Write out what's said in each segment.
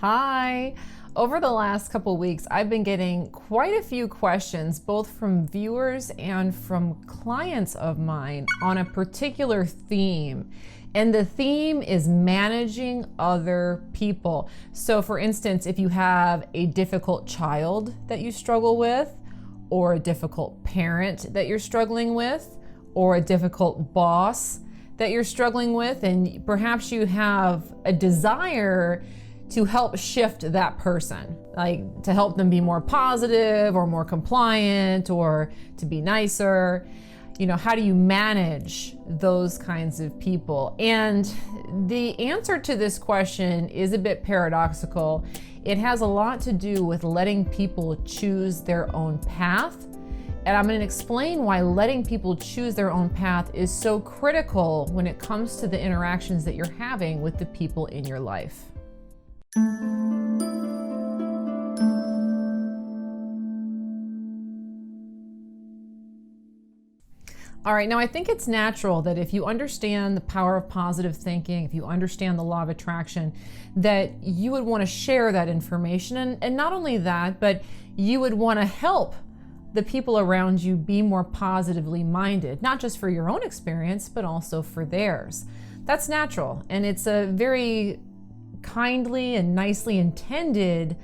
Hi. Over the last couple weeks, I've been getting quite a few questions, both from viewers and from clients of mine, on a particular theme. And the theme is managing other people. So for instance, if you have a difficult child that you struggle with, or a difficult parent that you're struggling with, or a difficult boss that you're struggling with, and perhaps you have a desire to help shift that person, like to help them be more positive or more compliant or to be nicer. How do you manage those kinds of people? And the answer to this question is a bit paradoxical. It has a lot to do with letting people choose their own path. And I'm going to explain why letting people choose their own path is so critical when it comes to the interactions that you're having with the people in your life. All right, now I think it's natural that if you understand the power of positive thinking, if you understand the law of attraction, that you would want to share that information. And not only that, but you would want to help the people around you be more positively minded, not just for your own experience, but also for theirs. That's natural, and it's a very kindly and nicely intended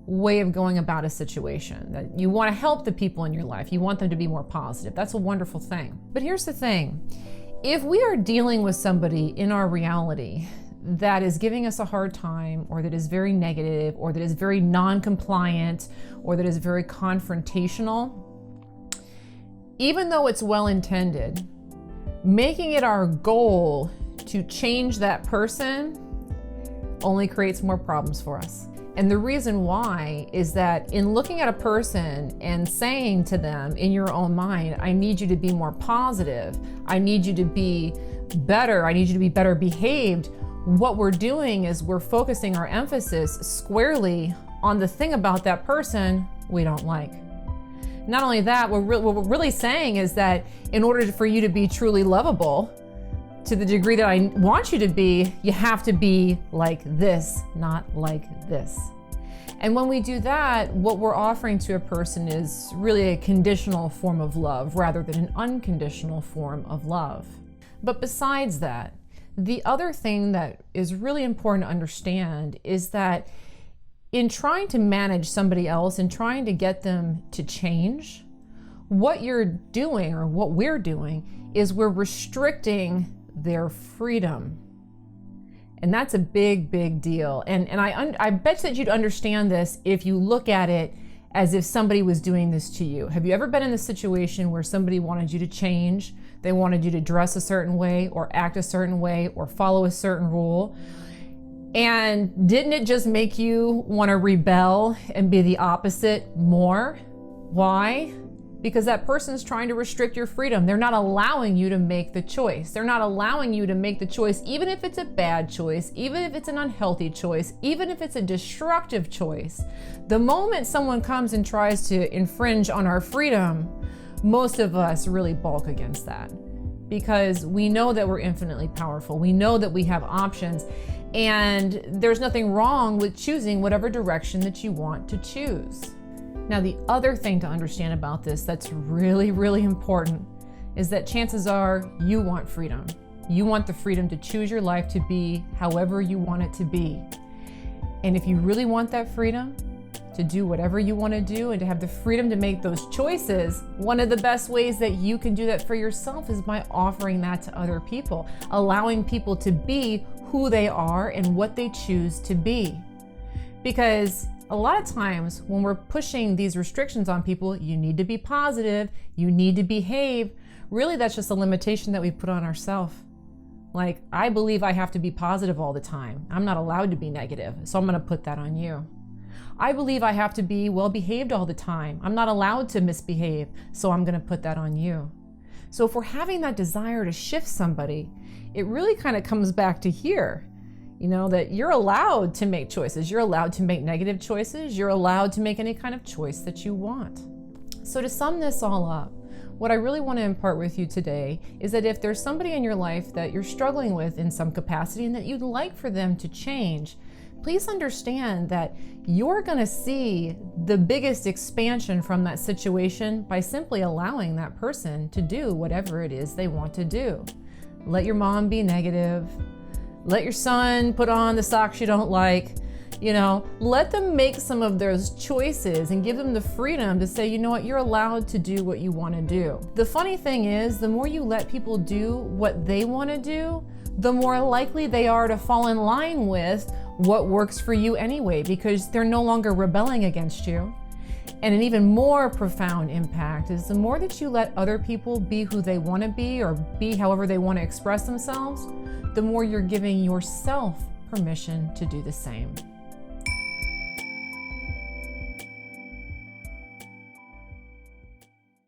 way of going about a situation. That you want to help the people in your life. You want them to be more positive. That's a wonderful thing. But here's the thing. If we are dealing with somebody in our reality that is giving us a hard time, or that is very negative, or that is very non-compliant, or that is very confrontational, even though it's well-intended, making it our goal to change that person only creates more problems for us. And the reason why is that in looking at a person and saying to them in your own mind, I need you to be more positive, I need you to be better, I need you to be better behaved, what we're doing is we're focusing our emphasis squarely on the thing about that person we don't like. Not only that, what we're really saying is that in order for you to be truly lovable, to the degree that I want you to be, you have to be like this, not like this. And when we do that, what we're offering to a person is really a conditional form of love rather than an unconditional form of love. But besides that, the other thing that is really important to understand is that in trying to manage somebody else and trying to get them to change, what you're doing, or what we're doing, is we're restricting their freedom. And that's a big, big deal. And I bet that you'd understand this if you look at it as if somebody was doing this to you. Have you ever been in a situation where somebody wanted you to change? They wanted you to dress a certain way, or act a certain way, or follow a certain rule. And didn't it just make you want to rebel and be the opposite more? Why? Because that person's trying to restrict your freedom. They're not allowing you to make the choice. They're not allowing you to make the choice, even if it's a bad choice, even if it's an unhealthy choice, even if it's a destructive choice. The moment someone comes and tries to infringe on our freedom, most of us really balk against that, because we know that we're infinitely powerful. We know that we have options, and there's nothing wrong with choosing whatever direction that you want to choose. Now, the other thing to understand about this that's really, really important is that chances are you want freedom. You want the freedom to choose your life to be however you want it to be. And if you really want that freedom to do whatever you want to do and to have the freedom to make those choices, one of the best ways that you can do that for yourself is by offering that to other people, allowing people to be who they are and what they choose to be. Because a lot of times when we're pushing these restrictions on people, you need to be positive, you need to behave, really that's just a limitation that we put on ourselves. Like, I believe I have to be positive all the time. I'm not allowed to be negative, so I'm going to put that on you. I believe I have to be well behaved all the time. I'm not allowed to misbehave, so I'm going to put that on you. So if we're having that desire to shift somebody, it really kind of comes back to here. That you're allowed to make choices. You're allowed to make negative choices. You're allowed to make any kind of choice that you want. So to sum this all up, what I really want to impart with you today is that if there's somebody in your life that you're struggling with in some capacity and that you'd like for them to change, please understand that you're going to see the biggest expansion from that situation by simply allowing that person to do whatever it is they want to do. Let your mom be negative. Let your son put on the socks you don't like. Let them make some of those choices and give them the freedom to say, you know what, you're allowed to do what you want to do. The funny thing is, the more you let people do what they want to do, the more likely they are to fall in line with what works for you anyway, because they're no longer rebelling against you. And an even more profound impact is the more that you let other people be who they want to be or be however they want to express themselves, the more you're giving yourself permission to do the same.